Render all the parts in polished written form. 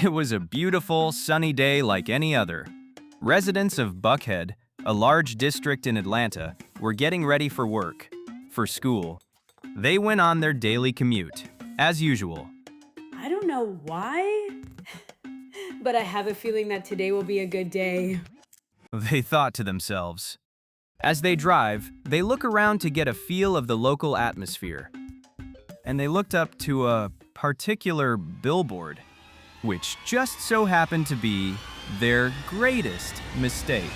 It was a beautiful, sunny day like any other. Residents of Buckhead, a large district in Atlanta, were getting ready for work, for school. They went on their daily commute, as usual. I don't know why, but I have a feeling that today will be a good day. They thought to themselves. As they drive, they look around to get a feel of the local atmosphere. And they looked up to a particular billboard, which just so happened to be their greatest mistake.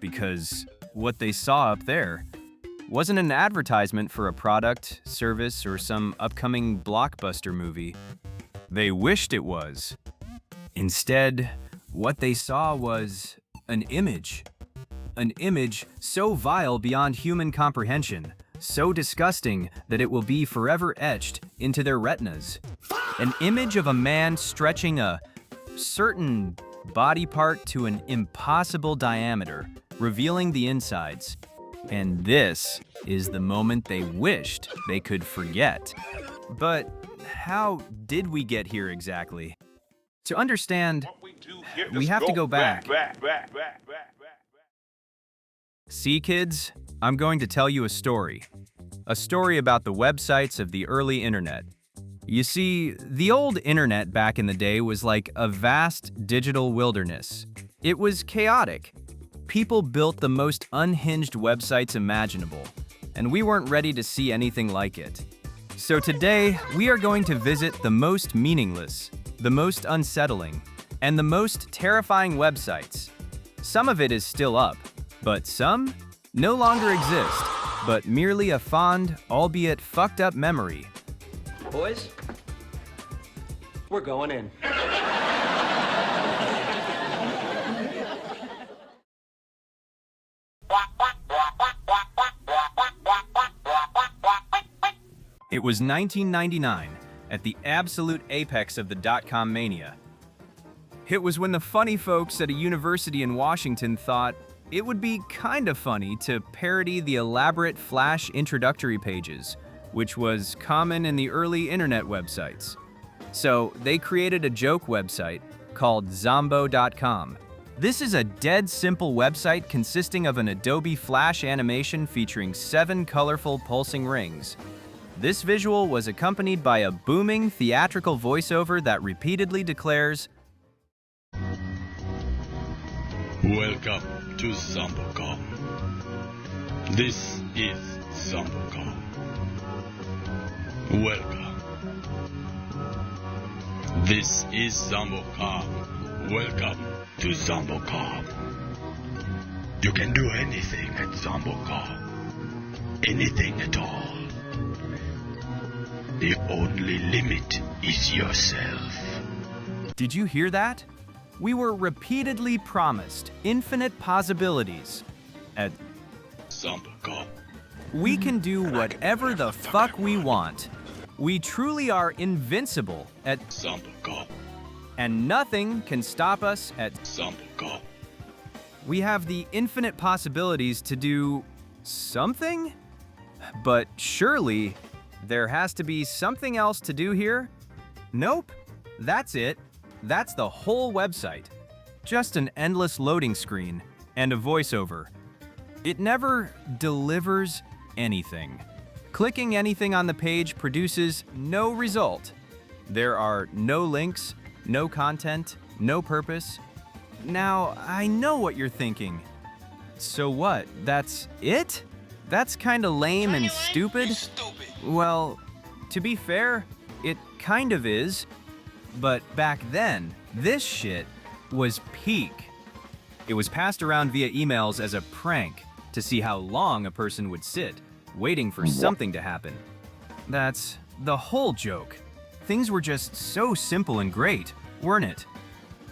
Because what they saw up there wasn't an advertisement for a product, service, or some upcoming blockbuster movie. They wished it was. Instead, what they saw was an image. An image so vile beyond human comprehension, so disgusting that it will be forever etched into their retinas. An image of a man stretching a certain body part to an impossible diameter, revealing the insides. And this is the moment they wished they could forget. But how did we get here exactly? To understand, we have to go back. See, kids, I'm going to tell you a story. A story about the websites of the early internet. You see, the old internet back in the day was like a vast digital wilderness. It was chaotic. People built the most unhinged websites imaginable, and we weren't ready to see anything like it. So today, we are going to visit the most meaningless, the most unsettling, and the most terrifying websites. Some of it is still up, but some no longer exist, but merely a fond, albeit fucked up memory. Boys, we're going in. It was 1999, at the absolute apex of the dot-com mania. It was when the funny folks at a university in Washington thought it would be kind of funny to parody the elaborate Flash introductory pages, which was common in the early internet websites. So they created a joke website called Zombo.com. This is a dead simple website consisting of an Adobe Flash animation featuring 7 colorful pulsing rings. This visual was accompanied by a booming theatrical voiceover that repeatedly declares, "Welcome to Zombo.com. This is Zombo.com. Welcome. This is Zombo.com. Welcome to Zombo.com. You can do anything at Zombo.com. Anything at all. The only limit is yourself." Did you hear that? We were repeatedly promised infinite possibilities. At Zombo.com. we can do whatever the fuck we want. We truly are invincible at Zombo.com. and nothing can stop us at Zombo.com. we have the infinite possibilities to do something? But surely there has to be something else to do here? Nope. That's it. That's the whole website. Just an endless loading screen and a voiceover. It never delivers anything. Clicking anything on the page produces no result. There are no links, no content, no purpose. Now, I know what you're thinking. So what? That's it? That's kinda lame and stupid? Well, to be fair, it kind of is. But back then, this shit was peak. It was passed around via emails as a prank to see how long a person would sit, waiting for something to happen. That's the whole joke. Things were just so simple and great, weren't it?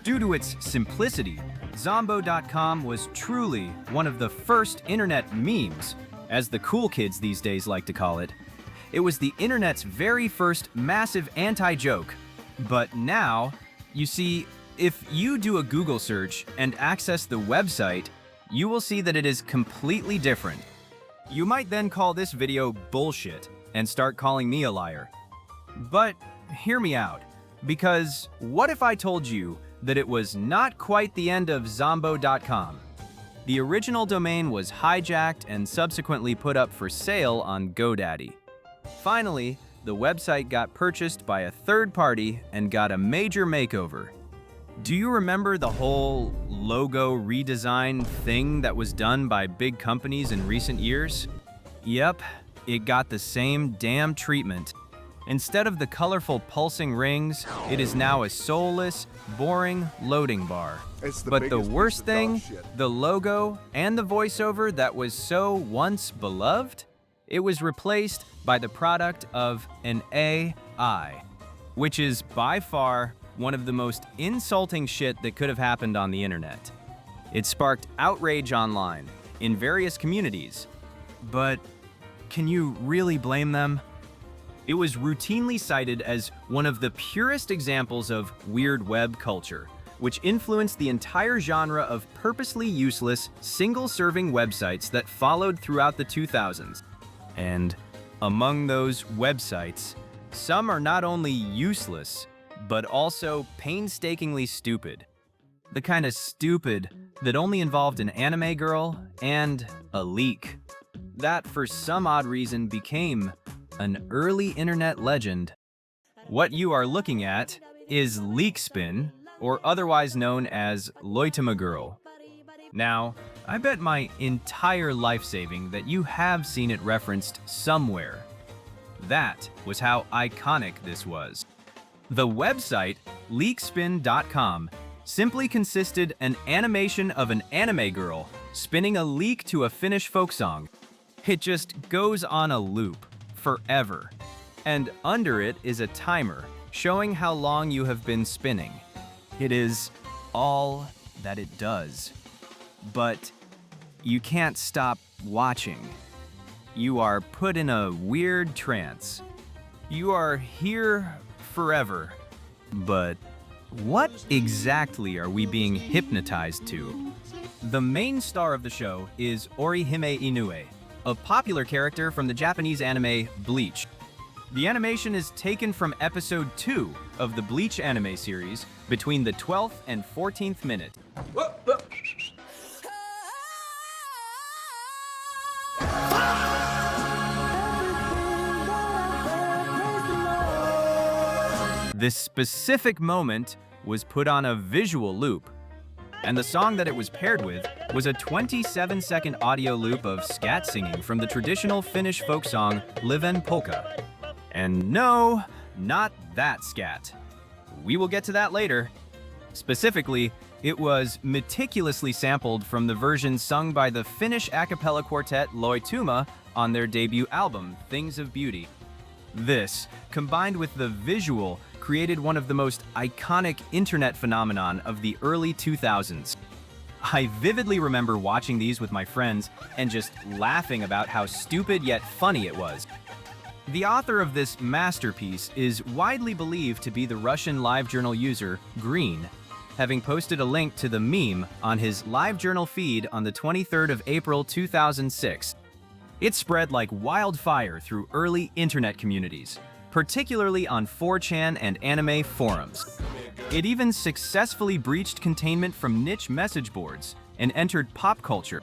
Due to its simplicity, Zombo.com was truly one of the first internet memes, as the cool kids these days like to call it. It was the internet's very first massive anti-joke. But now, you see, if you do a Google search and access the website, you will see that it is completely different. You might then call this video bullshit and start calling me a liar. But hear me out. Because what if I told you that it was not quite the end of Zombo.com? The original domain was hijacked and subsequently put up for sale on GoDaddy. Finally, the website got purchased by a third party and got a major makeover. Do you remember the whole logo redesign thing that was done by big companies in recent years? Yep, it got the same damn treatment. Instead of the colorful pulsing rings, it is now a soulless, boring loading bar. But the worst thing, the logo and the voiceover that was so once beloved, it was replaced by the product of an AI, which is by far one of the most insulting shit that could have happened on the internet. It sparked outrage online in various communities, but can you really blame them? It was routinely cited as one of the purest examples of weird web culture, which influenced the entire genre of purposely useless, single-serving websites that followed throughout the 2000s. And among those websites, some are not only useless, but also painstakingly stupid. The kind of stupid that only involved an anime girl and a leak. That, for some odd reason, became an early internet legend. What you are looking at is leek spin, or otherwise known as Loitema Girl. Now, I bet my entire life saving that you have seen it referenced somewhere. That was how iconic this was. The website, leekspin.com, simply consisted an animation of an anime girl spinning a leek to a Finnish folk song. It just goes on a loop, forever. And under it is a timer showing how long you have been spinning. It is all that it does. But you can't stop watching. You are put in a weird trance. You are here forever. But what exactly are we being hypnotized to? The main star of the show is Orihime Inoue, a popular character from the Japanese anime Bleach. The animation is taken from episode 2 of the Bleach anime series between the 12th and 14th minute. This specific moment was put on a visual loop, and the song that it was paired with was a 27-second audio loop of scat singing from the traditional Finnish folk song Liven Polka. And no, not that scat. We will get to that later. Specifically, it was meticulously sampled from the version sung by the Finnish a cappella quartet Loituma on their debut album, Things of Beauty. This, combined with the visual, created one of the most iconic internet phenomenon of the early 2000s. I vividly remember watching these with my friends and just laughing about how stupid yet funny it was. The author of this masterpiece is widely believed to be the Russian LiveJournal user Green, having posted a link to the meme on his LiveJournal feed on the 23rd of April 2006. It spread like wildfire through early internet communities, particularly on 4chan and anime forums. It even successfully breached containment from niche message boards and entered pop culture.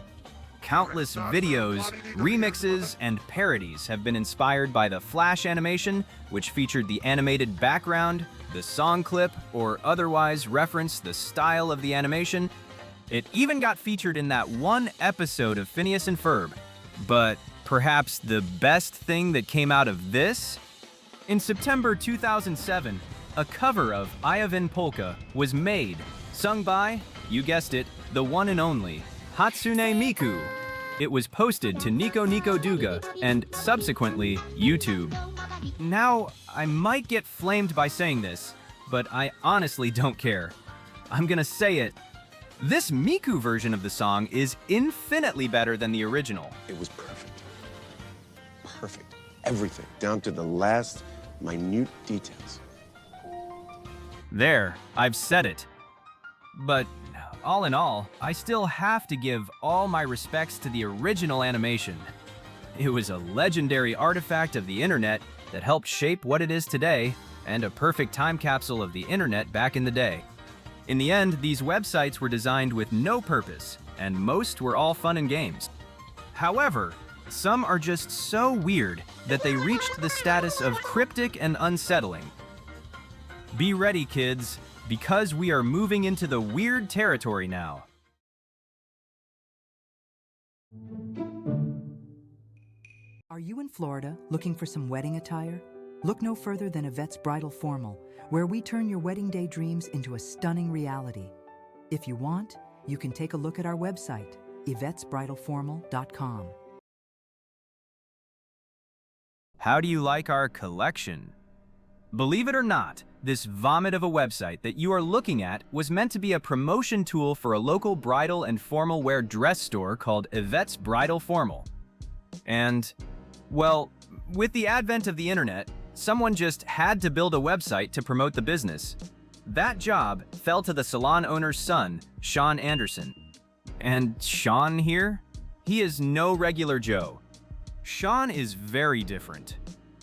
Countless videos, remixes, and parodies have been inspired by the Flash animation, which featured the animated background, the song clip, or otherwise referenced the style of the animation. It even got featured in that one episode of Phineas and Ferb. But perhaps the best thing that came out of this? In September 2007, a cover of Ivan Polka was made, sung by, you guessed it, the one and only Hatsune Miku. It was posted to Nico Nico Duga and subsequently YouTube. Now, I might get flamed by saying this, but I honestly don't care. I'm gonna say it. This Miku version of the song is infinitely better than the original. It was perfect. Perfect. Everything, down to the last minute details. There, I've said it. But all in all, I still have to give all my respects to the original animation. It was a legendary artifact of the internet that helped shape what it is today, and a perfect time capsule of the internet back in the day. In the end, these websites were designed with no purpose, and most were all fun and games. However, some are just so weird that they reached the status of cryptic and unsettling. Be ready, kids, because we are moving into the weird territory now. Are you in Florida looking for some wedding attire? Look no further than Yvette's Bridal Formal, where we turn your wedding day dreams into a stunning reality. If you want, you can take a look at our website, yvettesbridalformal.com. How do you like our collection? Believe it or not, this vomit of a website that you are looking at was meant to be a promotion tool for a local bridal and formal wear dress store called Yvette's Bridal Formal. And, well, with the advent of the internet, someone just had to build a website to promote the business. That job fell to the salon owner's son, Sean Anderson. And Sean here? He is no regular Joe. Sean is very different.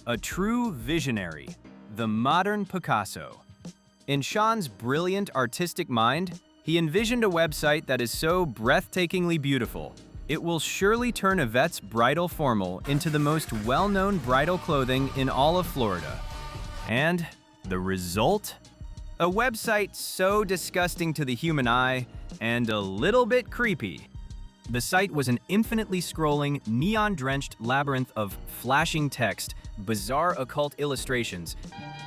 A true visionary, the modern Picasso. In Sean's brilliant artistic mind, he envisioned a website that is so breathtakingly beautiful, it will surely turn Yvette's Bridal Formal into the most well-known bridal clothing in all of Florida. And the result? A website so disgusting to the human eye and a little bit creepy. The site was an infinitely scrolling, neon-drenched labyrinth of flashing text, bizarre occult illustrations,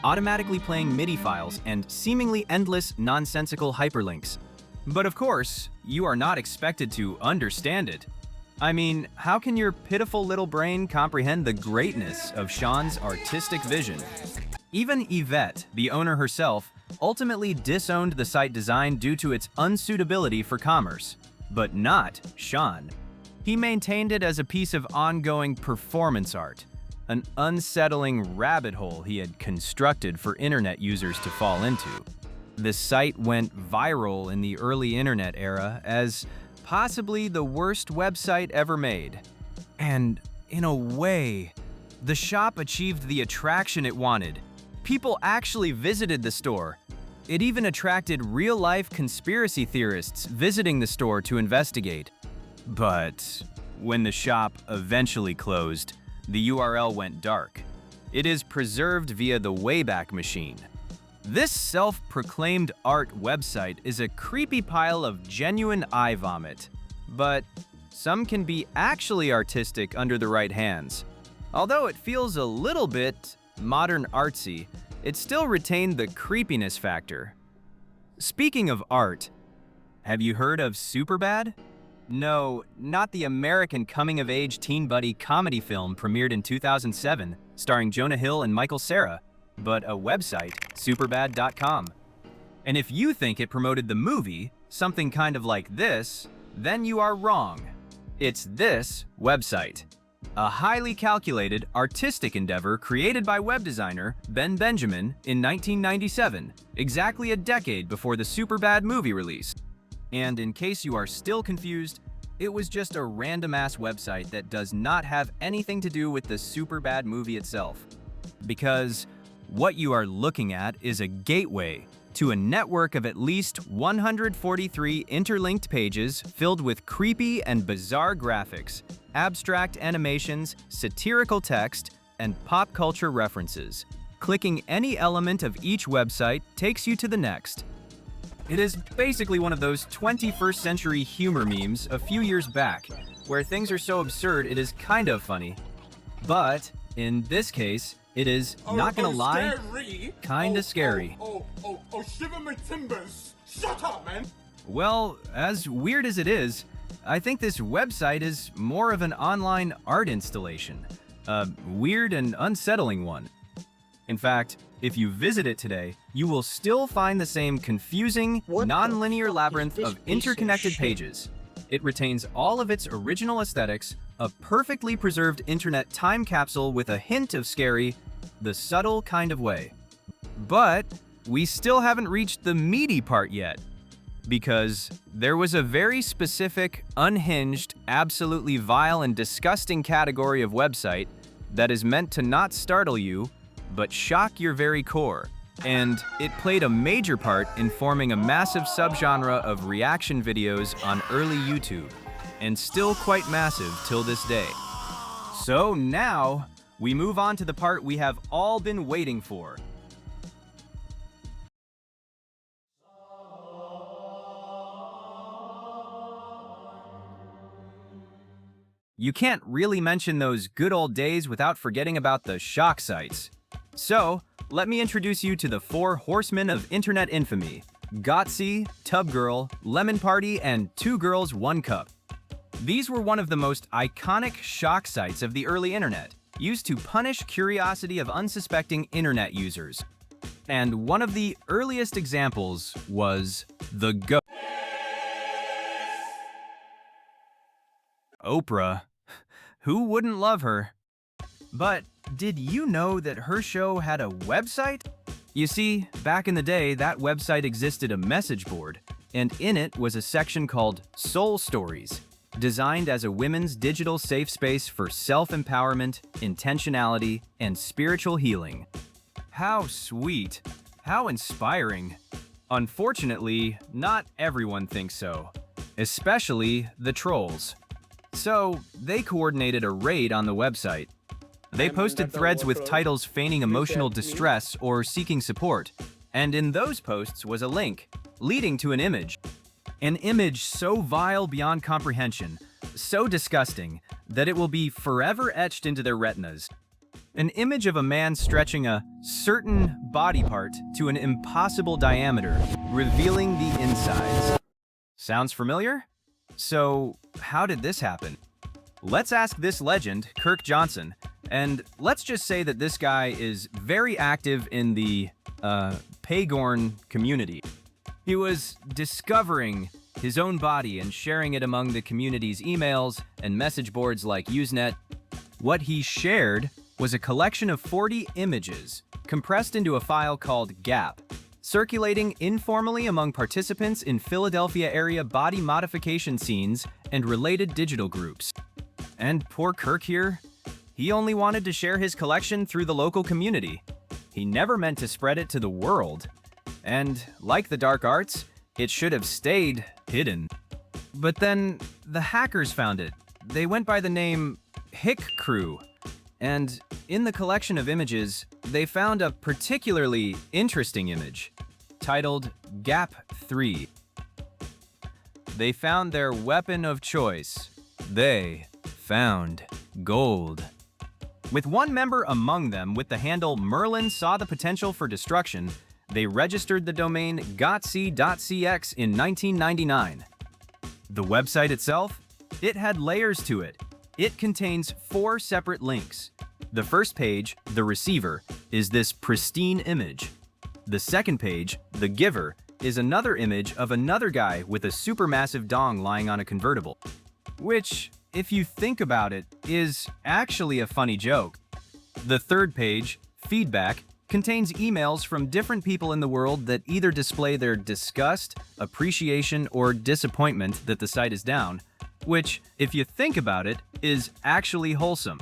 automatically playing MIDI files, and seemingly endless, nonsensical hyperlinks. But of course, you are not expected to understand it. I mean, how can your pitiful little brain comprehend the greatness of Sean's artistic vision? Even Yvette, the owner herself, ultimately disowned the site design due to its unsuitability for commerce. But not Sean. He maintained it as a piece of ongoing performance art, an unsettling rabbit hole he had constructed for internet users to fall into. The site went viral in the early internet era as possibly the worst website ever made. And in a way, the shop achieved the attraction it wanted. People actually visited the store. It even attracted real-life conspiracy theorists visiting the store to investigate. But when the shop eventually closed, the URL went dark. It is preserved via the Wayback Machine. This self-proclaimed art website is a creepy pile of genuine eye vomit. But some can be actually artistic under the right hands. Although it feels a little bit modern artsy, it still retained the creepiness factor. Speaking of art, have you heard of Superbad? No, not the American coming-of-age teen buddy comedy film premiered in 2007, starring Jonah Hill and Michael Cera, but a website, superbad.com. And if you think it promoted the movie, something kind of like this, then you are wrong. It's this website. A highly calculated, artistic endeavor created by web designer Ben Benjamin in 1997, exactly a decade before the Superbad movie release. And in case you are still confused, it was just a random-ass website that does not have anything to do with the Superbad movie itself. Because what you are looking at is a gateway to a network of at least 143 interlinked pages filled with creepy and bizarre graphics, abstract animations, satirical text, and pop culture references. Clicking any element of each website takes you to the next. It is basically one of those 21st century humor memes a few years back, where things are so absurd it is kind of funny. But in this case, it is, not gonna lie, kinda scary. Shiver my timbers! Shut up, man! Well, as weird as it is, I think this website is more of an online art installation. A weird and unsettling one. In fact, if you visit it today, you will still find the same confusing, non-linear labyrinth of interconnected pages. It retains all of its original aesthetics, a perfectly preserved internet time capsule with a hint of scary, the subtle kind of way. But we still haven't reached the meaty part yet, because there was a very specific, unhinged, absolutely vile and disgusting category of website that is meant to not startle you, but shock your very core. And it played a major part in forming a massive subgenre of reaction videos on early YouTube, and still quite massive till this day. So now, we move on to the part we have all been waiting for. You can't really mention those good old days without forgetting about the shock sites. So, let me introduce you to the 4 horsemen of internet infamy: Gotsy, Tubgirl, Lemon Party, and 2 Girls, 1 Cup. These were one of the most iconic shock sites of the early internet, used to punish curiosity of unsuspecting internet users. And one of the earliest examples was the Oprah. Who wouldn't love her? But did you know that her show had a website? You see, back in the day, that website existed a message board, and in it was a section called Soul Stories, designed as a women's digital safe space for self-empowerment, intentionality, and spiritual healing. How sweet. How inspiring. Unfortunately, not everyone thinks so, especially the trolls. So, they coordinated a raid on the website. They posted threads with titles feigning emotional distress or seeking support, and in those posts was a link leading to an image. An image so vile beyond comprehension, so disgusting, that it will be forever etched into their retinas. An image of a man stretching a certain body part to an impossible diameter, revealing the insides. Sounds familiar? So, how did this happen? Let's ask this legend, Kirk Johnson, and let's just say that this guy is very active in the, Paygorn community. He was discovering his own body and sharing it among the community's emails and message boards like Usenet. What he shared was a collection of 40 images, compressed into a file called GAP, circulating informally among participants in Philadelphia area body modification scenes and related digital groups. And poor Kirk here, he only wanted to share his collection through the local community. He never meant to spread it to the world. And like the dark arts, it should have stayed hidden. But then the hackers found it. They went by the name Hick Crew. And in the collection of images, they found a particularly interesting image, titled Gap 3. They found their weapon of choice. They found gold. With one member among them with the handle Merlin saw the potential for destruction, they registered the domain gotsy.cx in 1999. The website itself? It had layers to it. It contains 4 separate links. The first page, the receiver, is this pristine image. The second page, the giver, is another image of another guy with a supermassive dong lying on a convertible. Which, if you think about it, is actually a funny joke. The third page, feedback, contains emails from different people in the world that either display their disgust, appreciation, or disappointment that the site is down, which, if you think about it, is actually wholesome.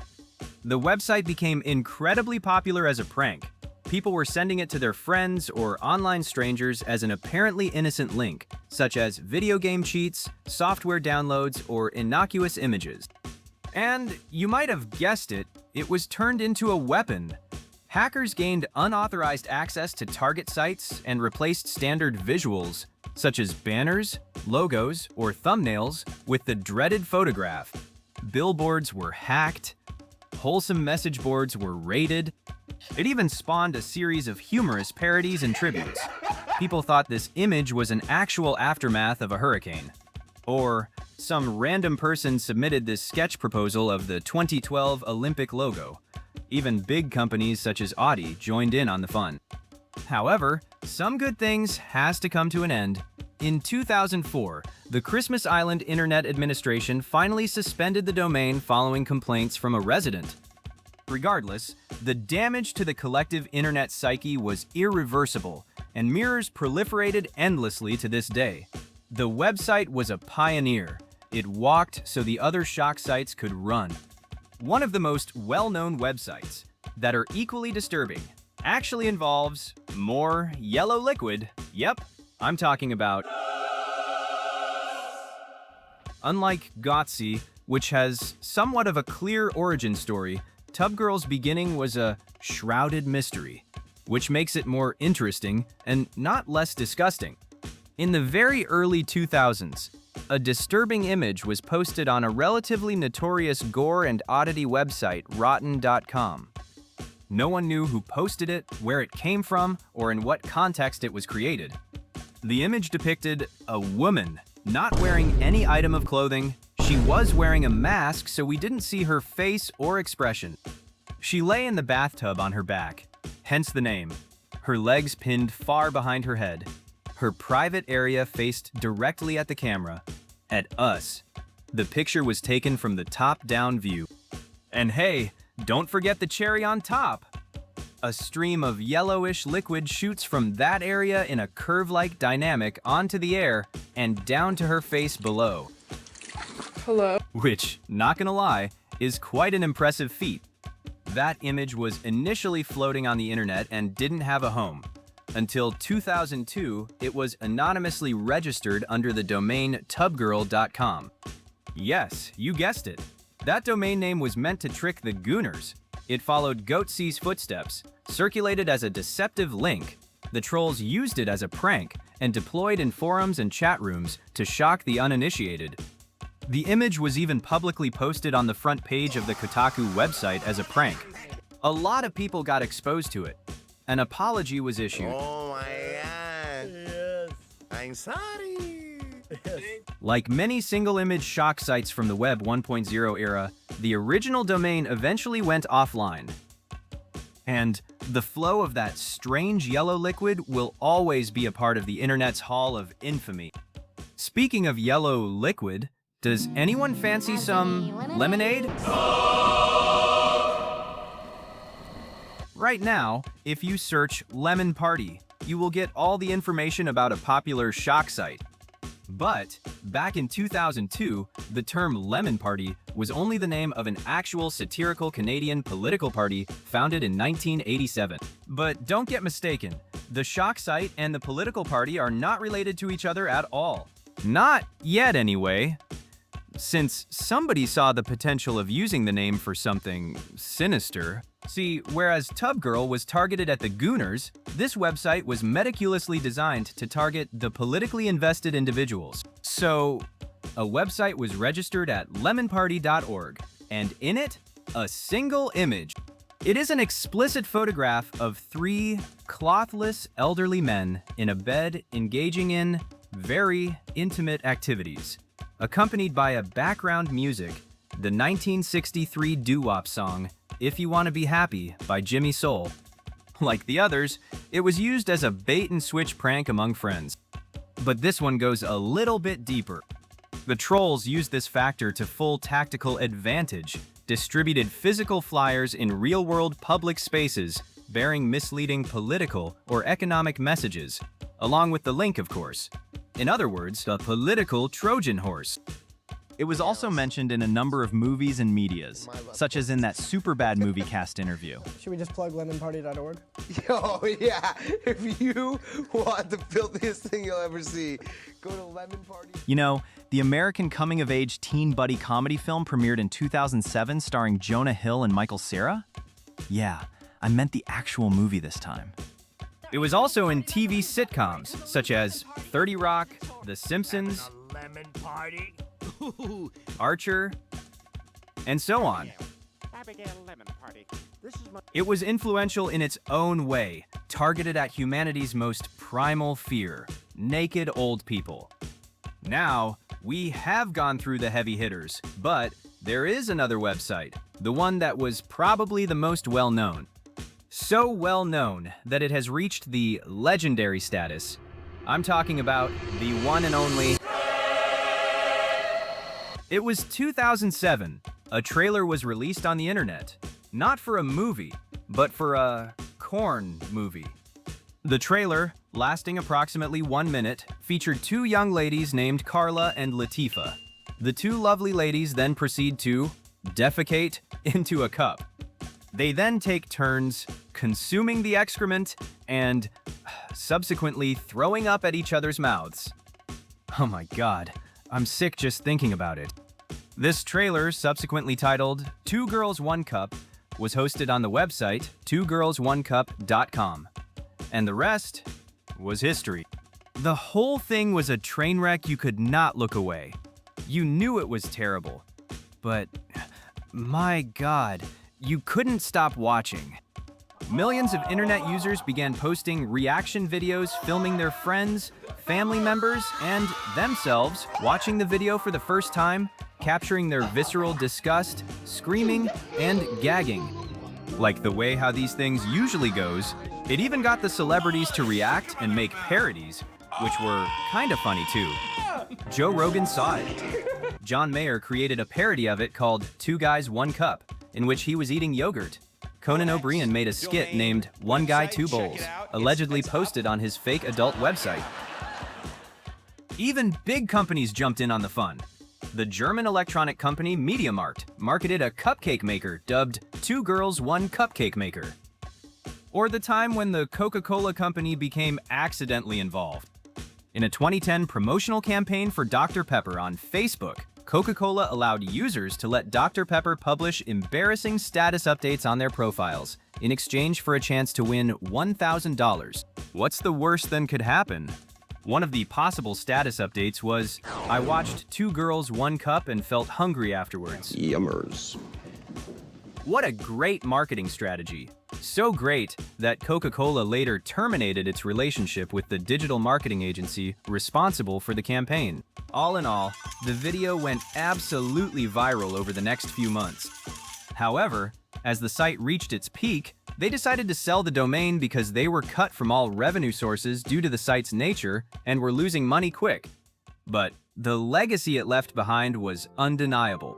The website became incredibly popular as a prank. People were sending it to their friends or online strangers as an apparently innocent link, such as video game cheats, software downloads, or innocuous images. And you might have guessed it, it was turned into a weapon. Hackers gained unauthorized access to target sites and replaced standard visuals, such as banners, logos, or thumbnails, with the dreaded photograph. Billboards were hacked. Wholesome message boards were raided. It even spawned a series of humorous parodies and tributes. People thought this image was an actual aftermath of a hurricane. Or some random person submitted this sketch proposal of the 2012 Olympic logo. Even big companies such as Audi joined in on the fun. However, some good things has to come to an end. In 2004, the Christmas Island Internet Administration finally suspended the domain following complaints from a resident. Regardless, the damage to the collective internet psyche was irreversible, and mirrors proliferated endlessly to this day. The website was a pioneer. It walked so the other shock sites could run. One of the most well-known websites that are equally disturbing actually involves more yellow liquid. Yep, I'm talking about... Unlike Gotsy, which has somewhat of a clear origin story, Tub Girl's beginning was a shrouded mystery, which makes it more interesting and not less disgusting. In the very early 2000s, a disturbing image was posted on a relatively notorious gore and oddity website, rotten.com. No one knew who posted it, where it came from, or in what context it was created. The image depicted a woman not wearing any item of clothing. She was wearing a mask, so we didn't see her face or expression. She lay in the bathtub on her back, hence the name. Her legs pinned far behind her head. Her private area faced directly at the camera, at us. The picture was taken from the top-down view. And hey, don't forget the cherry on top. A stream of yellowish liquid shoots from that area in a curve-like dynamic onto the air and down to her face below. Hello? Which, not gonna lie, is quite an impressive feat. That image was initially floating on the internet and didn't have a home. Until 2002, it was anonymously registered under the domain tubgirl.com. Yes, you guessed it. That domain name was meant to trick the Gooners. It followed Goatsee's footsteps, circulated as a deceptive link. The trolls used it as a prank and deployed in forums and chat rooms to shock the uninitiated. The image was even publicly posted on the front page of the Kotaku website as a prank. A lot of people got exposed to it. An apology was issued. Oh my god. Yes. I'm sorry. Like many single-image shock sites from the Web 1.0 era, the original domain eventually went offline. And the flow of that strange yellow liquid will always be a part of the internet's Hall of Infamy. Speaking of yellow liquid, does anyone fancy some lemonade? Right now, if you search Lemon Party, you will get all the information about a popular shock site. But back in 2002, the term Lemon Party was only the name of an actual satirical Canadian political party founded in 1987. But don't get mistaken, the shock site and the political party are not related to each other at all. Not yet, anyway. Since somebody saw the potential of using the name for something sinister. See, whereas Tub Girl was targeted at the Gooners, this website was meticulously designed to target the politically invested individuals. So, a website was registered at lemonparty.org, and in it, a single image. It is an explicit photograph of 3 clothless elderly men in a bed engaging in very intimate activities, accompanied by a background music, the 1963 doo-wop song, If You Want to Be Happy by Jimmy Soul. Like the others, it was used as a bait-and-switch prank among friends. But this one goes a little bit deeper. The trolls used this factor to full tactical advantage, distributed physical flyers in real-world public spaces bearing misleading political or economic messages, along with the link, of course. In other words, the political Trojan horse. It was also mentioned in a number of movies and medias, such as in that Superbad movie cast interview. Should we just plug lemonparty.org? Yo, yeah. If you want the filthiest thing you'll ever see, go to Lemon Party. You know, the American coming-of-age teen buddy comedy film premiered in 2007 starring Jonah Hill and Michael Cera? Yeah, I meant the actual movie this time. It was also in TV sitcoms, such as 30 Rock, The Simpsons, Lemon Party. Archer, and so on. Abigail Lemon Party. This is my... It was influential in its own way, targeted at humanity's most primal fear, naked old people. Now, we have gone through the heavy hitters, but there is another website, the one that was probably the most well-known. So well-known that it has reached the legendary status. I'm talking about the one and only... It was 2007. A trailer was released on the internet. Not for a movie, but for a corn movie. The trailer, lasting approximately 1 minute, featured 2 young ladies named Carla and Latifah. The 2 lovely ladies then proceed to defecate into a cup. They then take turns consuming the excrement and subsequently throwing up at each other's mouths. Oh my god, I'm sick just thinking about it. This trailer, subsequently titled 2 Girls 1 Cup, was hosted on the website 2girls1cup.com. And the rest was history. The whole thing was a train wreck you could not look away. You knew it was terrible. But, my god, you couldn't stop watching. Millions of internet users began posting reaction videos filming their friends, family members, and themselves watching the video for the first time, capturing their visceral disgust, screaming, and gagging. Like the way how these things usually goes, it even got the celebrities to react and make parodies, which were kinda funny too. Joe Rogan saw it. John Mayer created a parody of it called 2 Guys 1 Cup, in which he was eating yogurt. Conan O'Brien made a skit named 1 Guy 2 Bowls, allegedly posted on his fake adult website. Even big companies jumped in on the fun. The German electronic company MediaMarkt marketed a cupcake maker dubbed 2 Girls 1 Cupcake Maker. Or the time when the Coca-Cola company became accidentally involved. In a 2010 promotional campaign for Dr. Pepper on Facebook, Coca-Cola allowed users to let Dr. Pepper publish embarrassing status updates on their profiles in exchange for a chance to win $1,000. What's the worst that could happen? One of the possible status updates was, "I watched 2 Girls 1 Cup and felt hungry afterwards." Yummers. What a great marketing strategy. So great that Coca-Cola later terminated its relationship with the digital marketing agency responsible for the campaign. All in all, the video went absolutely viral over the next few months. However, as the site reached its peak, they decided to sell the domain because they were cut from all revenue sources due to the site's nature and were losing money quick. But the legacy it left behind was undeniable.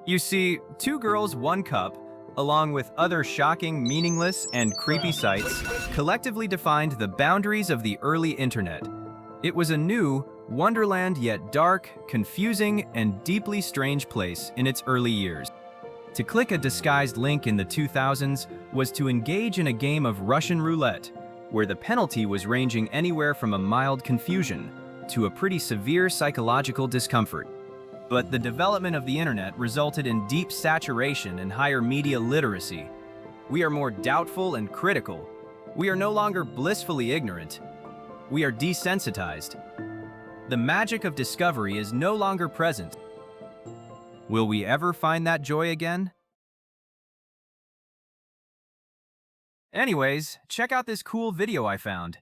You see, 2 Girls 1 Cup, along with other shocking, meaningless, and creepy sites, collectively defined the boundaries of the early internet. It was a new, wonderland yet dark, confusing, and deeply strange place in its early years. To click a disguised link in the 2000s was to engage in a game of Russian roulette, where the penalty was ranging anywhere from a mild confusion to a pretty severe psychological discomfort. But the development of the internet resulted in deep saturation and higher media literacy. We are more doubtful and critical. We are no longer blissfully ignorant. We are desensitized. The magic of discovery is no longer present. Will we ever find that joy again? Anyways, check out this cool video I found.